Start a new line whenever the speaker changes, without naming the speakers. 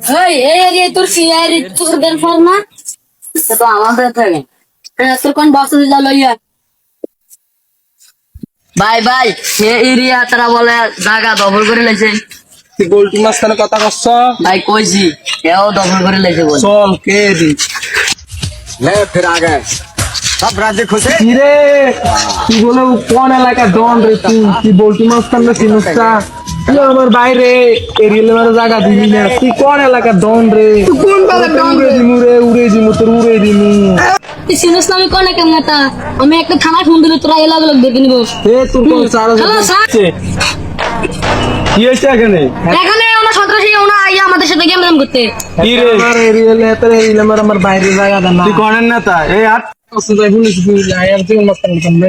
এই এরিয়া তোর কি তোর বের ফর না সে তো আমাদের থাকে তোর কোন বক্স দিলা লইয়া ভাই ভাই সে এরিয়া তারা বলে জায়গা দখল করে লাইছে
তুই গোলটি মাঝখানে কথা কচ্ছ
ভাই কইছি এও দখল করে লাইছে বল
চল কে দি
ले फिर आ गए सब राज्य खुश है
কিরে তুই বলে কোন এলাকা ডন রে তুই বলটি মাঝখানে চিনুসটা তুই আমার বাইরে এরিয়ালে মানে জায়গা দিবি না তুই কোন এলাকা ডন রে কোন বালা ডন রে উড়ে দিমু তোর উড়ে দিমু
তুই সিনস আমি কোন কেমনটা আমি একটা থানা ফোন দিলে তোরা এলাগ লোক দেখে নিব
এ তোর কোন সারা
হ্যালো স্যার
কি হইছে এখানে
এখানে ওনা সন্ত্রাসী ওনা আইয়া আমাদের সাথে গেম রান করতে
কি রে আমার এরিয়ালে তোর এরিয়ালে আমার বাইরে জায়গা না তুই কোন নেতা এই আট যাই বলিস তুই আয়ার তুই মাঝখানে